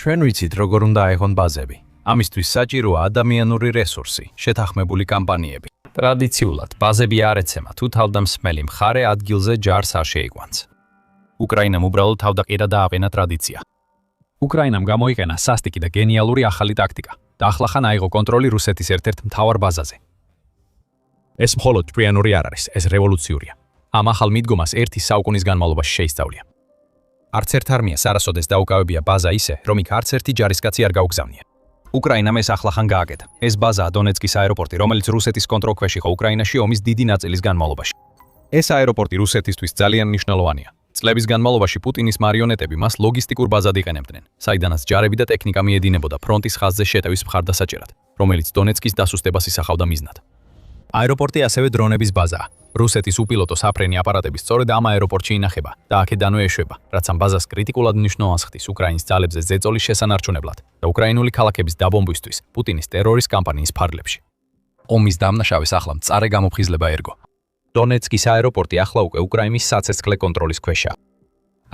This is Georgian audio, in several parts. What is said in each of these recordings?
ჩვენ ვიცით, როგორ უნდა აიღონ ბაზები. ამისთვის საჭიროა ადამიანური რესურსი, შეთანხმებული კამპანიები. ტრადიციულად ბაზები არ ეცემა, თუ თავდამსხმელი მხარე ადგილზე ჯარს არ შეიყვანს. უკრაინამ უბრალოდ თავდაყირა და აყენა ტრადიცია. უკრაინამ გამოიყენა სასტიკი და გენიალური ახალი ტაქტიკა და ახლახან აიღო კონტროლი რუსეთის ერთ-ერთ მთავარ ბაზაზე. ეს მხოლოდ ჭკვიანური არ არის, ეს რევოლუციურია. ამ ახალ მიდგომას ერთი საუკუნის განმავლობაში შეისწავლია. არც ერთ არმიას არასოდეს დაუკავებია ბაზა ისე, რომ იქ არც ერთი ჯარისკაცი არ გაუგზავნია. უკრაინამ ეს ახლახან გააკეთა. ეს ბაზაა დონეცკის აეროპორტი, რომელიც რუსეთის კონტროლქვეშ იყო უკრაინაში ომის დიდი ნაწილის განმავლობაში. ეს აეროპორტი რუსეთისთვის ძალიან მნიშვნელოვანია. წლების განმავლობაში პუტინის მარიონეტები მას ლოგისტიკურ ბაზად იყენებდნენ, საიდანაც ჯარები და ტექნიკა მიედინებოდა ფრონტის ხაზზე შეტევის მხარდასაჭერად, რომელიც დონეცკის დასუსტებას ისახავდა მიზნად. აეროპორტი ასევე დრონების ბაზაა. რუსეთის უპილოტო საფრენი აპარატები სწორედ ამ აეროპორტში ინახება და აქედანვე ეშვება, რაც ამ ბაზას კრიტიკულად მნიშვნელოვანს ხდის უკრაინის ძალებზე ზეწოლის შესანარჩუნებლად და უკრაინული ქალაქების დაბომბვისთვის პუტინის ტერორის კამპანიის ფარგლებში. ომის დამნაშავეს ახლა მწარე გამოფხიზლება ერგო. დონეცკის აეროპორტი ახლა უკვე უკრაინის საცეცხლე კონტროლის ქვეშაა.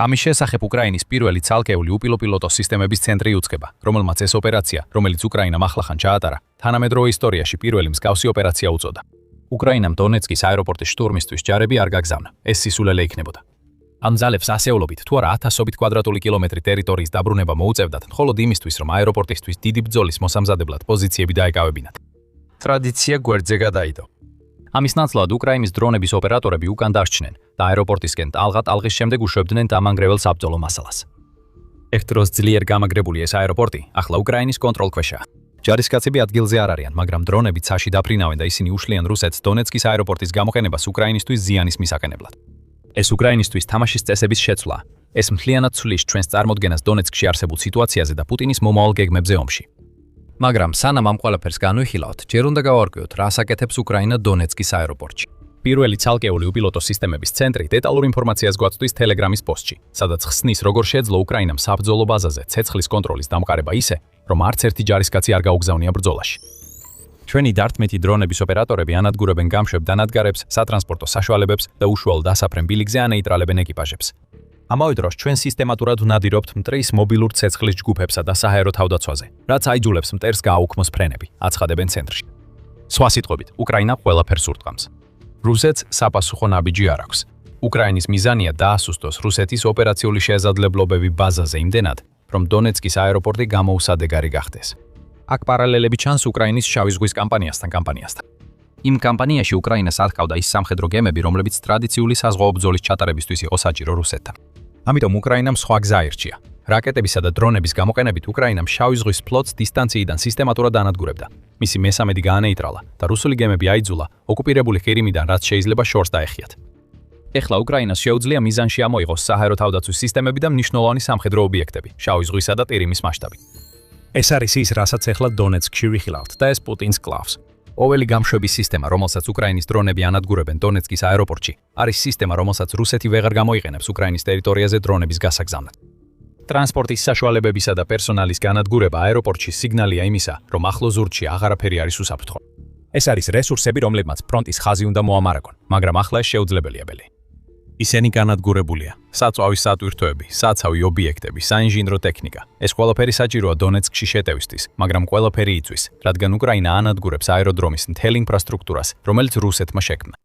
ამის შესახებ უკრაინის პირველი ცალკეული უპილოტო სისტემების ცენტრი უწყება, რომელმაც ეს ოპერაცია, რომელიც უკრაინამ ახლახან ჩაატარა, თანამედროვე ისტორიაში პირველი მსგავსი ოპერაცია უწოდა. უკრაინამ დონეცკის აეროპორტის შტურმისთვის ჯარები არ გაგზავნა, ეს სისულელე იქნებოდა. ამ ძალებს ასეულობით თუ არა ათასობით კვადრატული კილომეტრი ტერიტორიის დაბრუნება მოუწევდათ, მხოლოდ იმისთვის, რომ აეროპორტისთვის დიდი ბრძოლის მოსამზადებლად პოზიციები დაეკავებინათ. ტრადიცია გვერდზე გადაიდო. ამის ნაცვლად უკრაინის დრონების ოპერატორები უკან დარჩნენ და აეროპორტისკენ ტალღა-ტალღის შემდეგ უშვებდნენ დამანგრევალ საბრძოლო მასალას. ერთ დროს ძლიერ გამაგრებული ეს აეროპორტი ახლა უკრაინის კონტროლქვეშაა. ჯარისკაცები ადგილზე არ არიან, მაგრამ დრონები ცაში დაფრინავენ და ისინი უშლიან რუსეთს დონეცკის აეროპორტის გამოყენებას უკრაინისთვის ზიანის მისაყენებლად. ეს უკრაინისთვის თამაშის წესების შეცვლაა. ეს მთლიანად ცვლის ჩვენს წარმოდგენას დონეცკში არსებულ სიტუაციაზე და პუტინის მომავალ გეგმებზე ომში. მაგრამ სანამ ამ ყველაფერს განვიხილავთ, ჯერ უნდა გავარკვიოთ, რას აკეთებს უკრაინა დონეცკის აეროპორტში. პირველი ცალკეული უპილოტო სისტემების ცენტრი დეტალურ ინფორმაციას გვაწვდის Telegram-ის პოსტში, სადაც ხსნის, როგორ შეძლო უკრაინამ საბრძოლო ბაზაზე ცეცხლის კონტროლის დამყარება ისე, რომ არც ერთი ჯარისკაცი არ გაუგზავნია ბრძოლაში. ჩვენი დარტმეტი დრონების ოპერატორები ანადგურებენ გამშვებ დანადგარებს, სატრანსპორტო საშუალებებს და უშუალო დასაფრენ ბილიკზე ანეიტრალებენ ეკიპაჟებს. ამავე დროს ჩვენ სისტემატურად ვნადირობთ მტრის მობილურ ცეცხლის ჯგუფებსა და საჰაერო თავდაცვაზე, რაც აიძულებს მტერს გააუქმოს ფრენები, აცხადებენ ცენტრში. სხვა სიტყვებით, უკრაინა ყველაფერს ურტყამს. რუსეთს საპასუხო ნაბიჯი არ აქვს. უკრაინის მიზანია დაასუსტოს რუსეთის ოპერაციული შესაძლებლობები ბაზაზე იმდენად, რომ დონეცკის აეროპორტი გამოუსადეგარი გახდეს. აქ პარალელები ჩანს უკრაინის შავი ზღვის კამპანიასთან. იმ კამპანიაში უკრაინას ათქავდა ის სამხედრო გემები, რომლებიც ტრადიციული საზღვაო ბრძოლის ჩატარებისთვის იყო საჭირო რუსეთთან. ამიტომ უკრაინამ სხვა გზა აირჩია. რაკეტებისა და დრონების გამოყენებით უკრაინამ შავი ზღვის ფლოტს დისტანციიდან სისტემატურად ანადგურებდა. მისი მესამედი გაანეიტრალა და რუსული გემები აიძულა ოკუპირებული ყირიმიდან რაც შეიძლება შორს დაეხიათ. ეხლა უკრაინას შეუძლია მიზანში ამოიღოს საჰაერო თავდაცვის სისტემები და მნიშვნელოვანი სამხედრო ობიექტები, შავი ზღვისა და ყირიმის მასშტაბით. ეს არის ის, რასაც ეხლა დონეცკში ვიხილავთ და ეს პუტინს კლავს. ოველი გამშვების სისტემა, რომელსაც უკრაინის დრონები ანადგურებენ დონეცკის აეროპორტში, არის სისტემა, რომელსაც რუსეთი ვეღარ გამოიყენებს უკრაინის ტერიტორიაზე დრონების გასაგზავნად. ტრანსპორტის საშუალებებისა და პერსონალის განადგურება აეროპორტში სიგნალია იმისა, რომ ახლო ზურგში აღარაფერი არის უსაფრთხო. ეს არის რესურსები, რომლებმაც ფრონტის ხაზი უნდა მოამარაგონ, მაგრამ ახლა ეს შეუძლებელია. ისინი განადგურებულია. საწვავის სატვირთოები, საცავი ობიექტები, საინჟინრო ტექნიკა. ეს ყველაფერი საჭიროა დონეცკში შეტევისთვის, მაგრამ ყველაფერი იწვის, რადგან უკრაინა ანადგურებს აეროდრომის მთელ ინფრასტრუქტურას, რომელიც რუსეთმა შექმნა.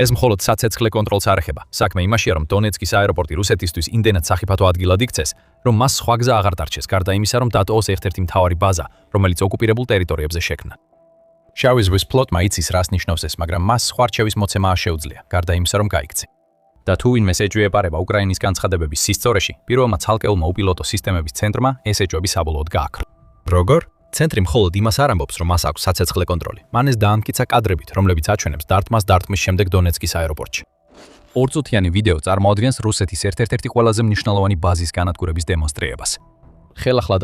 ეს მხოლოდ საცეცხლე კონტროლს არ ეხება. საქმე იმაშია, რომ დონეცკის აეროპორტი რუსეთისთვის იმდენად სახიფათო ადგილად იქცეს, რომ მას სხვა გზა აღარ დარჩეს, გარდა იმისა, რომ დატოვოს ერთ-ერთი მთავარი ბაზა, რომელიც ოკუპირებულ ტერიტორიებზე შექმნა. შავი ზღვის ფლოტმა იცის, რას ნიშნავს ეს, მაგრამ მას სხვა რჩევის მოცემა არ შეუძლია, გარდა იმისა, რომ გაიქცე. და თუ ვინმე ეჭვი ეპარება უკრაინის განცხადებების სისწორეში, პირველმა ცალკეულმა უპილოტო სისტემების ცენტრმა ეს ეჭვები საბოლოოდ გააქრა. როგორ? ცენტრი მხოლოდ იმას არ ამბობს, რომ მას აქვს საცეცხლე კონტროლი. მან ეს დაამტკიცა კადრებით, რომლებიც აჩვენებს დარტმას დარტმის შემდეგ დონეცკის აეროპორტში. ორწუთიანი ვიდეო წარმოადგენს რუსეთის ერთ-ერთი ყველაზე მნიშვნელოვანი ბაზის განადგურების დემონსტრირებას. ხელახლა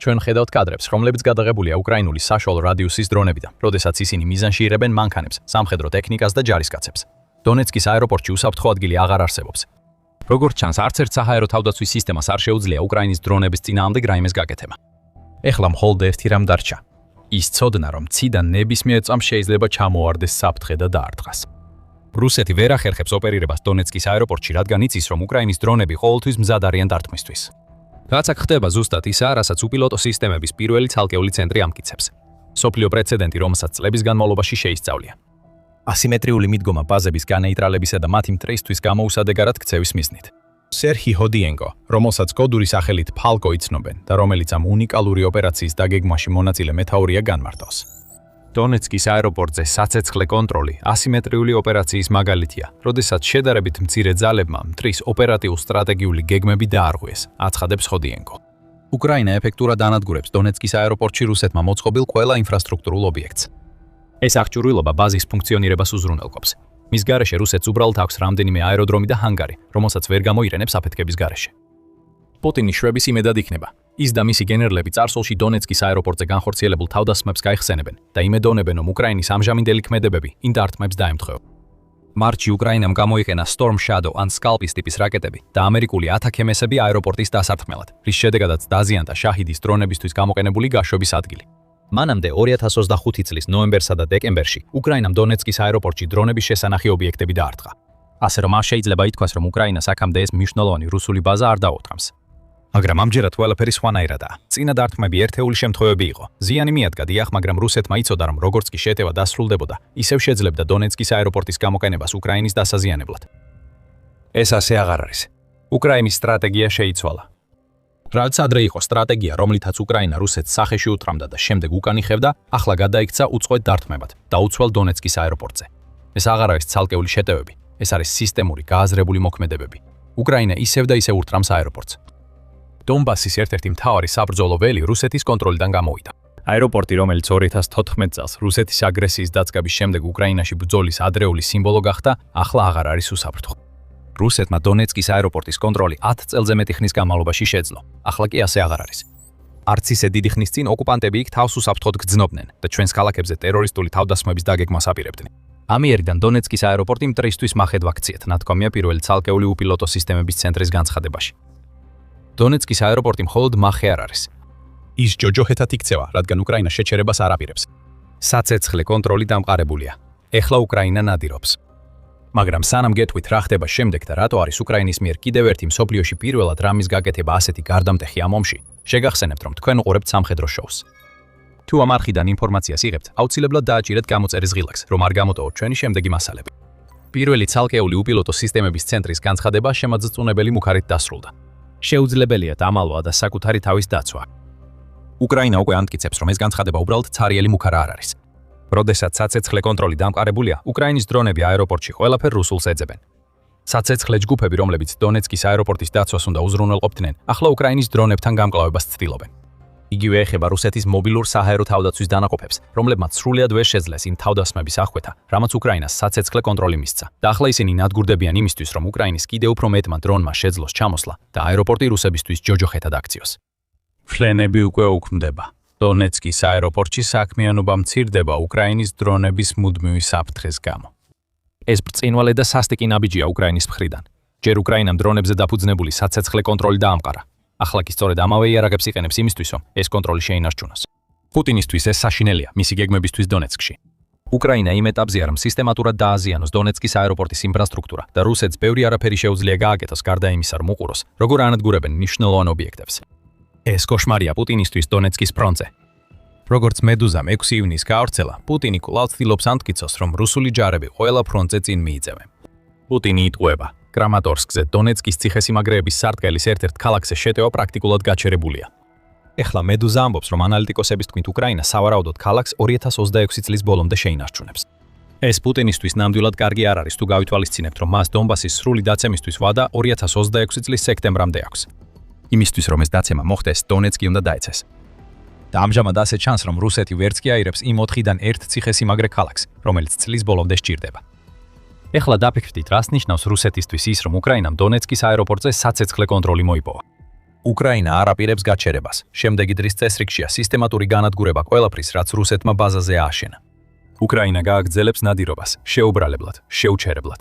ჩვენ ხედავთ კადრებს, რომლებიც გადაღებულია უკრაინული საშუალო რადიუსის დრონებიდან, როდესაც ისინი მიზანში იღებენ მანქანებს, სამხედრო ტექნიკას და ჯარისკაცებს. დონეცკის აეროპორტში უსაფრთხო ადგილი აღარ არსებობს. როგორც ჩანს, არც ერთ საჰაერო თავდაცვის სისტემას არ შეუძლია უკრაინის დრონების წინააღმდეგ რაიმეს გაკეთება. ეხლა მხოლოდ ერთი რამ დარჩა. ის ცოდნა, რომ ციდან ნებისმიერ წამს შეიძლება ჩამოარდეს საფრთხე და დაარტყას. რუსეთი ვერ ახერხებს ოპერირებას დონეცკის აეროპორტში, რადგან იცის, რომ უკრაინის დრონები ყოველთვის მზად არიან დარტყმისთვის. რაც აქ ხდება ზუსტად ისაა, რასაც უპილოტო სისტემების პირველი ცალკეული ცენტრი ამტკიცებს. სოფლიო პრეცედენტი, რომელსაც წლების განმავლობაში შეისწავლია. ასიმეტრიული მიდგომა ბაზების განეიტრალებისა და მათი მტრისთვის გამოუსადეგარად ქცევის მიზნით. სერჰი ჰოდიენკო, რომელსაც კოდური სახელით ფალკო იცნობენ და რომელიც ამ უნიკალური ოპერაციის დაგეგმვაში მონაწილე მეთაურია განმარტავს. დონეცკის აეროპორტზე საცეცხლე კონტროლი ასიმეტრიული ოპერაციის მაგალითია, როდესაც შედარებით მცირე ძალებმა მტრის ოპერატიულ სტრატეგიული გეგმები დაარღვიეს, აცხადებს ჰოდიენკო. უკრაინა ეფექტურად ანადგურებს დონეცკის აეროპორტში რუსეთმა მოწყობილ ყველა ინფრასტრუქტურულ ობიექტს. ეს აღჭურვილობა ბაზის ფუნქციონირებას უზრუნველყოფს. მის გარეშე რუსეთს უბრალოდ აქვს რამდენიმე აეროდრომი და ჰანგარი, რომელსაც ვერ გამოიყენებს აფეთქების გარეშე. პუტინის შვების იმედად იქნება. ის და მისი გენერლები წარსულში დონეცკის აეროპორტზე განხორციელებულ თავდასხმებს გაიხსენებენ და იმედოვნებენ, რომ უკრაინის ამჟამინდელი ქმედებები იმ დარტყმებს დაემთხვევა. მარტში უკრაინამ გამოიყენა Storm Shadow ან Scalpis ტიპის რაკეტები და ამერიკული ათაქემესები აეროპორტის დასარტყმელად, რის შედეგადაც დაზიანდა შაჰიდის დრონებისთვის გამოყენებული გაშვების ადგილი. მანამდე 2025 წლის ნოემბერსა და დეკემბერში უკრაინამ დონეცკის აეროპორტში დრონების შესანახი ობიექტები დაარტყა. ასე რომ არ შეიძლება ითქვას, რომ უკრაინას აქამდე ეს მნიშვნელოვანი რუსული ბაზა არ დაუწყამს. მაგრამ ამჯერად ყველაფერი სხვანაირადაა. წინა დარტყმები ერთეული შემთხვევები იყო. ზიანი მიადგა დიახ, მაგრამ რუსეთმა იცოდა, რომ როგორც კი შეტევა დასრულდებოდა, ისევ შეძლებდა დონეცკის აეროპორტის გამოყენებას უკრაინის დასაზიანებლად. ეს ასე აღარ არის. უკრაინის სტრატეგია შეიცვალა. რაც ადრე იყო სტრატეგია, რომლითაც უკრაინა რუსეთს სახეში უთრამდა და შემდეგ უკან იხევდა, ახლა გადაიქცა უწყვეტ დარტყმებად, დაუცვალ დონეცკის აეროპორტზე. ეს აღარ არის ცალკეული შეტევები, ეს არის სისტემური, გააზრებული მოქმედებები. უკრაინა ისევ და ისევ ურთრამს აეროპორტს. დონბასის ერთ-ერთი მთავარი საბრძოლო ველი რუსეთის კონტროლიდან გამოვიდა. აეროპორტი, რომელიც 2014 წელს რუსეთის აგრესიის დაწყების შემდეგ უკრაინაში ბრძოლის ადრეული სიმბოლო გახდა, ახლა აღარ არის უსაფრთხო. რუსეთმა დონეცკის აეროპორტის კონტროლი 10 წელზე მეტი ხნის განმავლობაში შეძლო. ახლა კი ასე აღარ არის. არც ისე დიდი ხნის წინ ოკუპანტები იქ თავს უსაფრთხოდ გრძნობდნენ და ჩვენს ქალაქებზე ტერორისტული თავდასხმების დაგეგმას აპირებდნენ. ამიერიდან დონეცკის აეროპორტი მტრისთვის მახედვა აქციეთ, ნათქვამია პირველი ცალკეული უპილოტო სისტემების ცენტრის განცხადებაში. დონეცკის აეროპორტი მხოლოდ მახე არ არის. ის ჯოჯოხეთად იქცევა, რადგან უკრაინა შეჩერებას არ აპირებს. საცეცხლე კონტროლი დამყარებულია. ეხლა უკრაინა ნადირობს. მაგრამ სანამ გეტყვით რა ხდება შემდეგ და რატო არის უკრაინის მიერ კიდევ ერთი მსოფლიოში პირველად რამის გაკეთება ასეთი გარდამტეხი ამ ომში, შეგახსენებთ, რომ თქვენ უყურებთ სამხედრო შოუს. თუ ამ არხიდან ინფორმაციას იღებთ, აუცილებლად დააჭირეთ გამოწერის ღილაკს, რომ არ გამოტოვოთ ჩვენი შემდეგი მასალები. პირველი ცალკეული უპილოტო სისტემების ცენტრის განცხადება შემაძწუნებელი მუხარით დასრულდა. შეუძლებელია დამალვა და საკუთარი თავის დაცვა. უკრაინა უკვე ამტკიცებს, რომ ეს განცხადება უბრალოდ ცარიელი მუხარა არ არის. როდესაც საცეცხლე კონტროლი დამყარებულია, უკრაინის დრონები აეროპორტში ყველაფერ რუსულს ეძებენ. საცეცხლე ჯგუფები, რომლებიც დონეცკის აეროპორტის დაცვას უნდა უზრუნველყოფდნენ, ახლა უკრაინის დრონებთან გამკლავებას ცდილობენ. იგივე ეხება რუსეთის მობილურ საჰაერო თავდაცვის დანაყოფებს, რომლებმაც სრულად ვერ შეძლეს იმ თავდასხმების აღკვეთა, რამაც უკრაინას საცეცხლე კონტროლი მისცა. და ახლა ისინი ნადგურდებიან იმისთვის, რომ უკრაინის კიდევ უფრო მეტმა დრონმა შეძლოს ჩამოსვლა და აეროპორტი რუსებისთვის ჯოჯოხეთად აქციოს. ფლენები უკვე უქმდება. დონეცკის აეროპორტში საქმიანობა მცირდება უკრაინის დრონების მუდმივი საფრთხის გამო. ეს ბრწყინვალე და სასტიკი ნაბიჯია უკრაინის მხრიდან. ჯერ უკრაინამ დრონებზე დაფუძნებული საცეცხლე კონტროლი დაამყარა. ახლა კი სწორედ ამავე იარაღებს იყენებს იმისთვის, რომ ეს კონტროლი შეინარჩუნოს. პუტინისთვის ეს საშინელია მისი გეგმებისთვის დონეცკში. უკრაინა იმ ეტაპზეა, რომ სისტემატურად დააზიანოს დონეცკის აეროპორტის ინფრასტრუქტურა და რუსეთს ბევრი არაფერი შეუძლია გააკეთოს გარდა იმისა, რომ უყუროს, როგორ ანადგურებენ მნიშვნელოვან ობიექტებს. ეს კოშმარია პუტინისთვის დონეცკის ფრონტზე. როგორც მედუზამ 6 ივნის გაავრცელა, პუტინი კვლავ ცდილობს ამტკიცოს, რომ რუსული ჯარები ყველა ფრონტზე წინ მიიწევენ. პუტინი იტყუება, კრამატორსკზე დონეცკის ციხესიმაგრეების სარტყელის ერთ-ერთ ქალაქზე შეტევა პრაქტიკულად გაჩერებულია. ეხლა მედუზა ამბობს, რომ ანალიტიკოსების თქმით უკრაინა სავარაუდოდ ქალაქს 2026 წლის ბოლომდე შეინარჩუნებს. ეს პუტინისთვის ნამდვილად კარგი არ არის, თუ გავითვალისწინებთ, რომ მას დონბასის სრული დაცემისთვის ვადა 2026 წლის სექტემბრამდე აქვს. იმისთვის, რომ ეს დაცემა მოხდეს, დონეცკი უნდა დაეცეს. და ამჟამად ასე ჩანს, რომ რუსეთი ვერც კი აირებს იმ 4-დან 1 ციხესიმაგრე ქალაქს, რომელიც წლის ბოლომდე სჭირდება. ეხლა დაფიქრდით, რას ნიშნავს რუსეთისთვის ის, რომ უკრაინამ დონეცკის აეროპორტზე საცეცხლე კონტროლი მოიპოვა. უკრაინა არ აპირებს გაჩერებას. შემდეგი დღის წესრიგშია სისტემატური განადგურება ყველაფრის, რაც რუსეთმა ბაზაზე ააშენა. უკრაინა გააგრძელებს ნადირობას, შეუბრალებლად, შეუჩერებლად.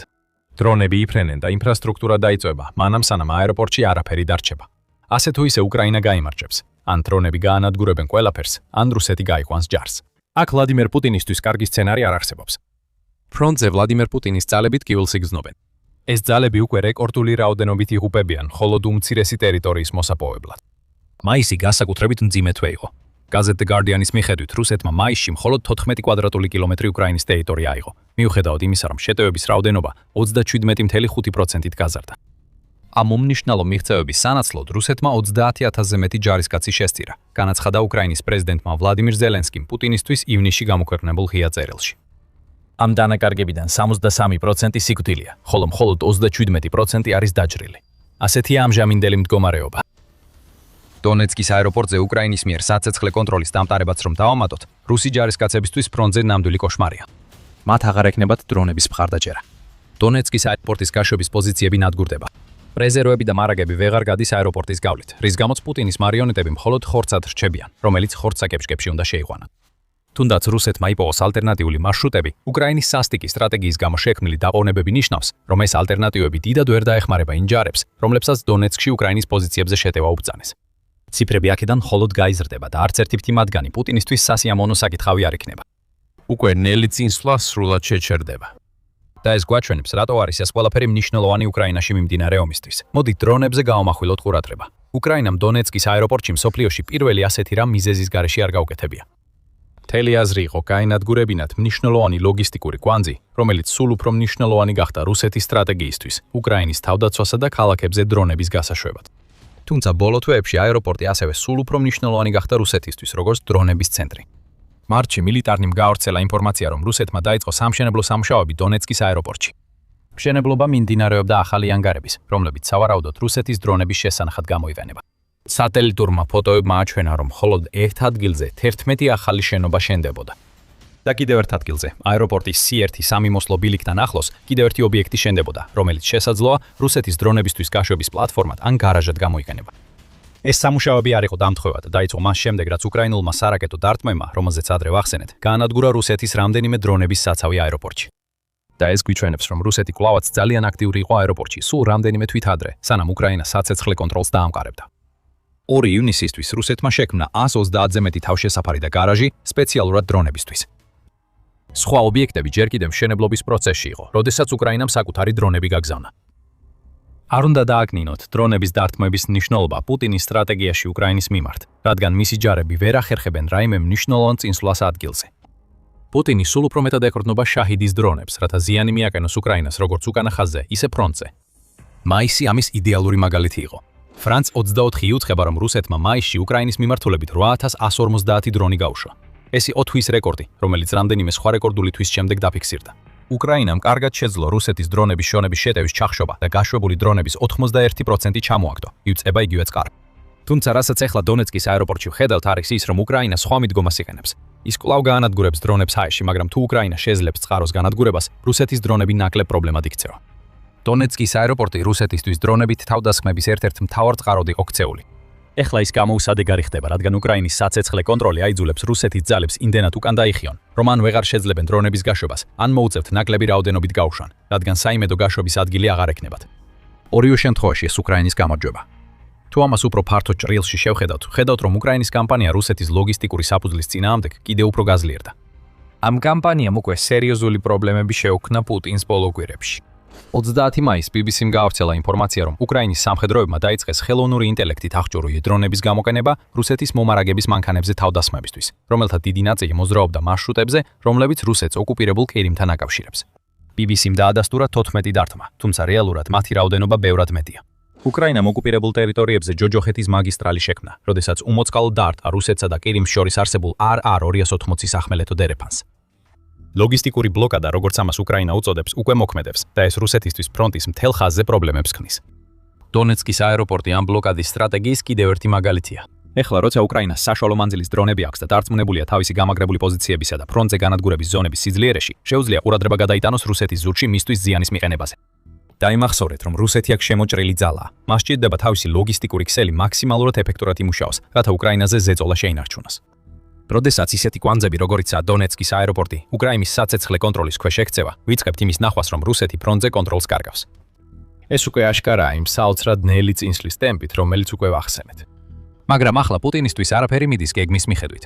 დრონები იფრენენ და ინფრასტრუქტურა დაიწვება, მანამ სანამ აეროპორტში არაფერი დარჩება. ასე თუ ისე უკრაინა გაიმარჯვებს. ან დრონები გაანადგურებენ ყველაფერს, ან რუსეთი გაიყვანს ჯარს. აქ ვლადიმერ პუტინისთვის კარგი სცენარი არ არსებობს. ფრონტზე ვლადიმერ პუტინის ძალებით კივილს იგრძნობენ. ეს ძალები უკვე რეკორდული რაოდენობით იღუპებიან, მხოლოდ უმცირესი ტერიტორიის მოსაპოვებლად. მაისი განსაკუთრებით მძიმე თვე იყო. Gazette The Guardian-ის მიხედვით, რუსეთმა მაისში მხოლოდ 14 კვადრატული კილომეტრი უკრაინის ტერიტორია აიღო. მიუხედავად იმისა, რომ შეტევების რაოდენობა 37.5%-ით გაზარდა. ამ უმნიშვნელო მიღწევების სანაცვლოდ რუსეთმა 30,000-ზე მეტი ჯარისკაცი შესწირა, განაცხადა უკრაინის პრეზიდენტმა ვლადიმირ ზელენსკიმ პუტინისთვის ივნისში გამოქვეყნებულ ღია წერილში. ამ დანაკარგებიდან 63% სიკვდილია, ხოლო მხოლოდ 37% არის დაჭრილი. ასეთია ამჟამინდელი მდგომარეობა. დონეცკის აეროპორტზე უკრაინის მიერ საცეცხლე კონტროლის დამტარებაც რომ დავამატოთ, რუსი ჯარისკაცებისთვის ფრონტზე ნამდვილი კოშმარია. მათ აღარ ექნებათ დრონების მხარდაჭერა. დონეცკის აეროპორტის გაშვების პოზიციები ნადგურდება. რეზერვები და მარაგები ვეღარ გადის აეროპორტის გავლით, რის გამოც პუტინის მარიონეტები მხოლოდ ხორცად რჩებიან, რომელიც ხორცსაკეპშკებში უნდა შეიყვანან. თუნდაც რუსეთმა იპოვოს ალტერნატიული მარშრუტები, უკრაინის სასტიკი სტრატეგიის გამო შექმნილი დაყოვნებები ნიშნავს, რომ ეს ალტერნატივები დიდად ვერ დაეხმარება იმ ჯარებს, რომლებსაც დონეცკში უკრაინის პოზიციებზე შეტევა უბრძანეს. ციფრები აქედან მხოლოდ გაიზრდება და არც ერთი მათგანი პუტინისთვის სასიამოვნო საკითხავი არ იქნება. უკვე ნელი წინსვლა სრულად შეჩერდება. და ეს გვაჩვენებს, რატო არის ეს ყველაფერი მნიშვნელოვანი უკრაინაში მიმდინარე ომისთვის. მოდით დრონებზე გავამახვილოთ ყურადღება. უკრაინამ დონეცკის აეროპორტში მსოფლიოში პირველი ასეთი რამ მიზეზის გარეშე არ გაუკეთებია. მთელი აზრი იყო გაენადგურებინათ მნიშვნელოვანი ლოგისტიკური კვანძი, რომელიც სულ უფრო მნიშვნელოვანი გახდა რუსეთის სტრატეგიისთვის, უკრაინის თავდაცვასა და ქალაქებზე დრონების გასაშვებად. თუმცა ბოლო თვეებში აეროპორტი ასევე სულ უფრო მნიშვნელოვანი გახდა რუსეთისთვის, როგორც დრონების ცენტრი. მარტში მილიტარნიმ გაავრცელა ინფორმაცია, რომ რუსეთმა დაიწყო სამშენებლო სამუშაოები დონეცკის აეროპორტში. მშენებლობა მიმდინარეობდა ახალი ანგარების, რომლებიც სავარაუდოდ რუსეთის დრონების შესანახად გამოიყენება. სატელიტურმა ფოტოებმა აჩვენა, რომ მხოლოდ ერთ ადგილზე 11 ახალი შენობა შენდებოდა. და კიდევ ერთ ადგილზე, აეროპორტის C1 სამიმოსლო ბილიკთან ახლოს, კიდევ ერთი ობიექტი შენდებოდა, რომელიც შესაძლოა რუსეთის დრონებისთვის გაშვების პლატფორმად ან გარაჟად გამოიყენება. ეს სამუშაოები არ იყო დამთხვევა და დაიწყო მას შემდეგ, რაც უკრაინულმა სარაკეტო დარტყმებმა, რომელზეც ადრე ვახსენეთ, გაანადგურა რუსეთის რამდენიმე დრონების საცავი აეროპორტში. და ეს გვიჩვენებს, რომ რუსეთი კვლავაც ძალიან აქტიური იყო აეროპორტში, სულ რამდენიმე თვით ადრე, სანამ უკრაინა საცეცხლე კონტროლს დაამყარებდა. 2 ივნისისთვის რუსეთმა შექმნა 130-ზე მეტი თავშესაფარი და გარაჟი სპეციალურად დრონებისთვის. სხვა ობიექტები ჯერ კიდევ მშენებლობის პროცესში იყო, როდესაც უკრაინამ საკუთარი დრონები გაგზავნა. არ უნდა დააკნინოთ დრონების დარტყმების მნიშვნელობა პუტინის სტრატეგიაში უკრაინის მიმართ, რადგან მისი ჯარები ვერ ახერხებენ რაიმე მნიშვნელოვან წინსვლას ადგილზე. პუტინი სულ უფრო მეტად ეკრდნობა შაჰიდის დრონებს, რათა ზიანი მიაკენოს უკრაინას როგორც უკანა ხაზზე, ისე ფრონტზე. მაისი ამის იდეალური მაგალითი იყო. ფრანც 24 იუწყება, რომ რუსეთმა მაისში უკრაინის მიმართულებით 8150 დრონი გაუშვა. ეს იყო თვის რეკორდი, რომელიც რამდენიმე სხვა რეკორდული თვის შემდეგ დაფიქსირდა. უკრაინამ კარგად შეძლო რუსეთის დრონების შონების შეტევის ჩახშობა და გაშვებული დრონების 81% ჩამოაგდო, იუწყება იგივე წყარო. თუმცა რასაც ახლა დონეცკის აეროპორტში ვხედავთ, არის ის, რომ უკრაინა სხვა მიდგომას იყენებს. ის კვლავ გაანადგურებს დრონებს ჰაერში, მაგრამ თუ უკრაინა შეძლებს წყაროს განადგურებას, რუსეთის დრონები ნაკლებ პრობლემად იქცევა. დონეცკის აეროპორტი რუსეთისთვის დრონებით თავდასხმების ერთ-ერთ მთავარ წყაროდ იყო ქცეული. ეხლა ის გამოუსადეგარი ხდება, რადგან უკრაინის საცეცხლე კონტროლი აიძულებს რუსეთის ძალებს იმდენად უკან დაიხიონ, რომ ან ვეღარ შეძლებენ დრონების გაშვებას, ან მოუწევთ ნაკლები რაოდენობით გაუშვან, რადგან საიმედო გაშვების ადგილი აღარ ექნებათ. ორივე შემთხვევაში ეს უკრაინის გამარჯვება. თუ ამას უფრო ფართო ჭრილში შევხედავთ, ხედავთ, რომ უკრაინის კამპანია რუსეთის ლოგისტიკური საფუძვლის წინააღმდეგ კიდევ უფრო გაზლიერდა. ამ კამპანიამ უკვე სერიოზული პრობლემები შეუქმნა პუტინს ბოლო კვირებში. 30 მაისს BBC-მ გაავრცელა ინფორმაცია, რომ უკრაინის სამხედროებმა დაიწყეს ხელოვნური ინტელექტით აღჭურვილი დრონების გამოყენება რუსეთის მომარაგების მანქანებზე თავდასხმებისთვის, რომელთა დიდი ნაწილი მოძრაობდა მარშრუტებზე, რომლებიც რუსეთს ოკუპირებულ ყირიმთან აკავშირებს. BBC-მ დაადასტურა 14 დარტყმა, თუმცა რეალურად მათი რაოდენობა ბევრად მეტია. უკრაინამ ოკუპირებულ ტერიტორიებზე ჯოჯოხეთის მაგისტრალი შექმნა, როდესაც უმოწყალო დაარტყა რუსეთსა და ყირიმს შორის არსებულ RR-280 სახმელეთო დერეფანს. ლოგისტიკური ბლოკადა, როგორც ამას უკრაინა უწოდებს, უკვე მოქმედებს და ეს რუსეთისთვის ფრონტის მთელ ხაზზე პრობლემებს ქმნის. დონეცკის აეროპორტი ამ ბლოკადის სტრატეგიის კიდევ ერთი მაგალითია. ეხლა, როცა უკრაინას საშუალო მანძილის დრონები აქვს და დარწმუნებულია თავისი გამაგრებული პოზიციებისა და ფრონტზე განადგურების ზონების სიძლიერეში, შეუძლია ყურადღება გადაიტანოს რუსეთის ზურგში მისთვის ზიანის მიყენებაზე. დაიმახსოვრეთ, რომ რუსეთი აქ შემოჭრილი ძალაა. მას სჭირდება თავისი ლოგისტიკური ქსელი მაქსიმალურად ეფექტურად იმუშაოს, რათა უკრაინაზე ზეწოლა შეინარჩუნოს. როდესაც ისეთი კვანძები, როგორიცაა დონეცკის აეროპორტი, უკრაინის საცეცხლე კონტროლის ქვეშ ექცევა, ვიწყებთ იმის ნახვას, რომ რუსეთი ფრონტზე კონტროლს კარგავს. ეს უკვე აშკარაა იმ საოცრად ნელი წინსვლის ტემპით, რომელიც უკვე ვახსენეთ. მაგრამ ახლა პუტინისთვის არაფერი მიდის გეგმის მიხედვით.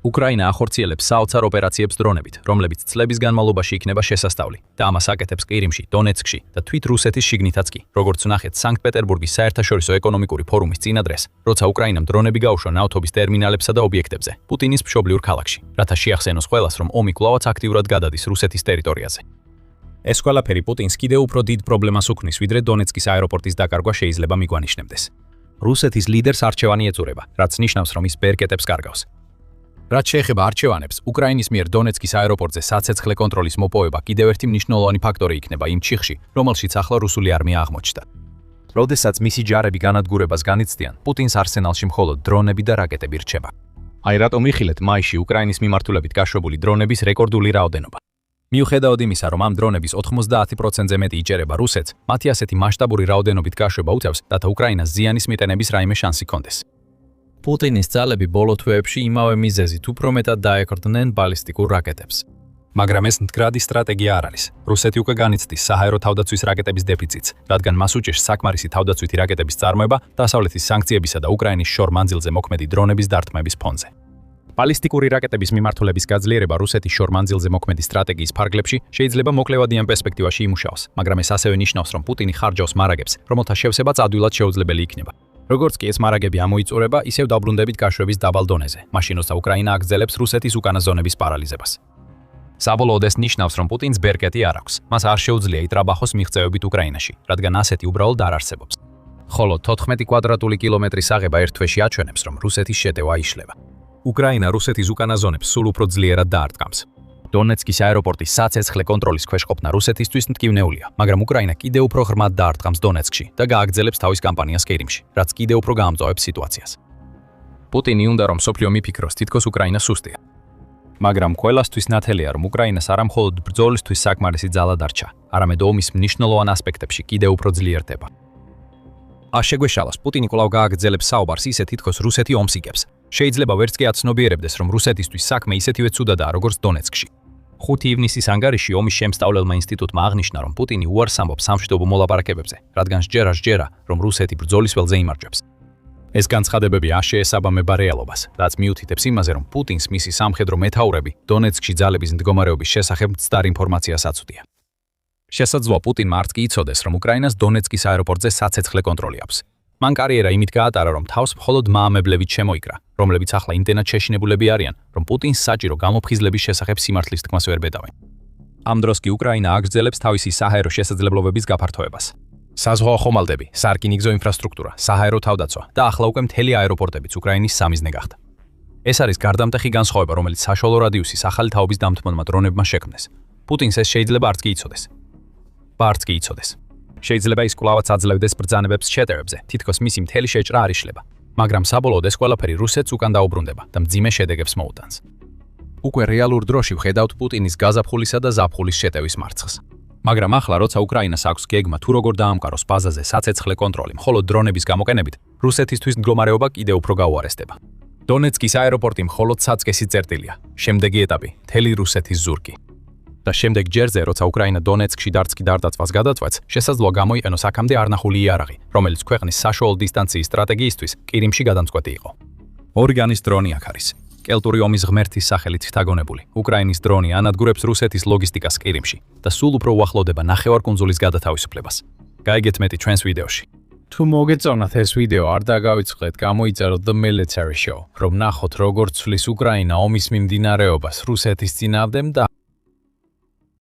უკრაინა ახორციელებს საოცარ ოპერაციებს დრონებით, რომლებიც წლების განმავლობაში იქნება შესასწავლი და ამას აკეთებს ყირიმში, დონეცკში და თვით რუსეთის შიგნითაც კი. როგორც ვნახეთ სანქტ-პეტერბურგის საერთაშორისო ეკონომიკური ფორუმის წინადრეს, როცა უკრაინამ დრონები გაუშვა ნავთობის ტერმინალებსა და ობიექტებზე, პუტინის მშობლიურ ქალაქში, რათა შეახსენოს ყველას, რომ ომი კვლავაც აქტიურად გადადის რუსეთის ტერიტორიაზე. ეს ყველაფერი პუტინს კიდევ უფრო დიდ პრობლემას უქმნის, ვიდრე დონეცკის აეროპორტის დაკარგვა შეიძლება მიგვანიშნებდეს. რუსეთის ლიდერს არჩევანი ეწურება, რაც ნიშნავს, რომ ის ბერკეტებს კარგავს. რაც შეეხება არჩევანებს, უკრაინის მიერ დონეცკის აეროპორტზე საცეცხლე კონტროლის მოპოვება კიდევ ერთი მნიშვნელოვანი ფაქტორი იქნება იმ ჩიხში, რომელშიც ახლა რუსული არმია აღმოჩნდა. როდესაც მისი ჯარები განადგურებას განიცდიან, პუტინს არსენალში მხოლოდ დრონები და რაკეტები რჩება. აი რატომ იხილეთ მაისში უკრაინის მიმართულებით გაშვებული დრონების რეკორდული რაოდენობა. მიუხედავად იმისა, რომ ამ დრონების 90%-ზე მეტი იჭერება რუსეთს, მათი ასეთი მასშტაბური რაოდენობით გაშვება უწევს, რათა უკრაინას ზიანის მიტენების რაიმე შანსი ჰქონდეს. პუტინის ძალები ბოლო თვეებში იმავე მიზეზით უფრო მეტად დაეკრდნენ ბალისტიკურ რაკეტებს. მაგრამ ეს მდგრადი სტრატეგია არ არის. რუსეთი უკვე განიცდის საჰაერო თავდაცვის რაკეტების დეფიციტს, რადგან მას უჭირს საკმარისი თავდაცვითი რაკეტების წარმოება დასავლეთის სანქციებისა და უკრაინის შორ მანძილზე მოქმედი დრონების დარტყმების ფონზე. ბალისტიკური რაკეტების მიმართულების გაძლიერება რუსეთის შორ მანძილზე მოქმედი სტრატეგიის ფარგლებში შეიძლება მოკლევადიან პერსპექტივაში იმუშაოს, მაგრამ ეს ასევე ნიშნავს, რომ პუტინი ხარჯავს მარაგებს, რომელთა შევსებაც ადვილად შეუძლებელი იქნება. როგორც კი ეს მარაგები ამოიწურება, ისევ დაბრუნდებით გაშვების დაბალ დონეზე, მაშინ როცა უკრაინა აგრძელებს რუსეთის უკანა ზონების პარალიზებას. საბოლოოდ ეს ნიშნავს, რომ პუტინს ბერკეტი არ აქვს. მას არ შეუძლია იტრაბახოს მიღწევებით უკრაინაში, რადგან ასეთი უბრალოდ არ არსებობს. ხოლო 14 კვადრატული კილომეტრის აღება ერთ თვეში აჩვენებს, რომ რუსეთის შეტევა იშლება. უკრაინა რუსეთის უკანა ზონებს სულ უფრო ძლიერად დაარტყამს. დონეცკის აეროპორტის საცეცხლე კონტროლის ქვეშ ყოფნა რუსეთისთვის მტკივნეულია, მაგრამ უკრაინა კიდევ უფრო ღრმად დაარტყამს დონეცკში და გააგრძელებს თავის კამპანიას ყირიმში, რაც კიდევ უფრო გაამწვავებს სიტუაციას. პუტინი უნდა რომ სოფლიო მიფიქროს, თითქოს უკრაინა სუსტია. მაგრამ ყველასთვის ნათელია, რომ უკრაინას არა მხოლოდ ბრძოლისთვის საკმარისი ძალა დარჩა, არამედ ომის მნიშვნელოვან ასპექტებში კიდევ უფრო ძლიერდება. არ შეგვეშალოს, პუტინი კვლავ გააგრძელებს საუბარს ისე თითქოს რუსეთი ომს იგებს. შეიძლება ვერც კი აცნობიერებდეს, რომ რუსეთისთვის საქმე ისეთივე ცუდადაა, როგორც დონეცკში. 5 ივნისის ანგარიში ომის შემსწავლელმა ინსტიტუტმა აღნიშნა, რომ პუტინი უარს ამბობს სამშვიდობო მოლაპარაკებებზე, რადგან სჯერა, რომ რუსეთი ბრძოლის ველზე იმარჯვებს. ეს განცხადებები არ შეესაბამება რეალობას, რაც მიუთითებს იმაზე, რომ პუტინს მისი სამხედრო მეთაურები დონეცკში ძალების მდგომარეობის შესახებ მცდარ ინფორმაციას აწვდია. შესაძლოა პუტინმა არც კი იცოდეს, რომ უკრაინას დონეცკის აეროპორტზე საცეცხლე კონტროლი აქვს. მან კარიერა იმით გაატარა, რომ თავს მხოლოდ მაამებლებით შემოიკრა, რომლებიც ახლა იმდენად შეშინებულები არიან, რომ პუტინს საჭირო გამოფხიზლების შესახებ სიმართლის თქმას ვერ ბედავენ. ამ დროს კი უკრაინა აგრძელებს თავისი საჰაერო შესაძლებლობების გაფართოებას. საზღვაო ხომალდები, სარკინიგზო ინფრასტრუქტურა, საჰაერო თავდაცვა და ახლა უკვე მთელი აეროპორტებიც უკრაინის სამიზნე გახდა. ეს არის გარდამტეხი განსხვავება, რომელიც საშუალო რადიუსის ახალი თაობის დამთმონმა დრონებმა შექმნეს. პუტინს ეს შეიძლება არც კი იცოდეს. არც კი იცოდეს. შეიძლება ის კვლავაც აძლევდეს ბრძანებებს შეტევებზე, თითქოს მისი მთელი შეჭრა არ იშლება. მაგრამ საბოლოოდ ეს ყველაფერი რუსეთს უკან დაუბრუნდება და მძიმე შედეგებს მოუტანს. უკვე რეალურ დროში ვხედავთ პუტინის გაზაფხულისა და ზაფხულის შეტევის მარცხს. მაგრამ ახლა, როცა უკრაინას აქვს გეგმა თუ როგორ დაამყაროს ბაზაზე საცეცხლე კონტროლი, მხოლოდ დრონების გამოყენებით, რუსეთისთვის მდგომარეობა კიდევ უფრო გაუარესდება. დონეცკის აეროპორტი მხოლოდ საწყისი წერტილია. შემდეგი ეტაპი, მთელი რუსეთის ზურგი. და შემდეგ ჯერზე, როცა უკრაინა დონეცკში დარწმ დარდაცვას გადაწყვეტს, შესაძლოა გამოიყენოს აქამდე არნახული იარაღი, რომელიც ქვეყნის საშუალო დისტანციის სტრატეგიისთვის ყირიმში გადამწყვეტი იყო. ორიგანის დრონი აქ არის. კელტური ომის ღმერთის სახელით შთაგონებული, უკრაინის დრონი ანადგურებს რუსეთის ლოგისტიკას ყირიმში და სულ უფრო უახლოვდება ნახევარკუნძულის გადათავისუფლებას. გაიგეთ მეტი ჩვენს ვიდეოში. თუ მოგეწონათ ეს ვიდეო, არ დაგავიწყდეთ გამოიწეროთ The Military Show, რომ ნახოთ როგორ ცვლის უკრაინა ომის მიმდინარეობას რუსეთის წინააღმდეგ და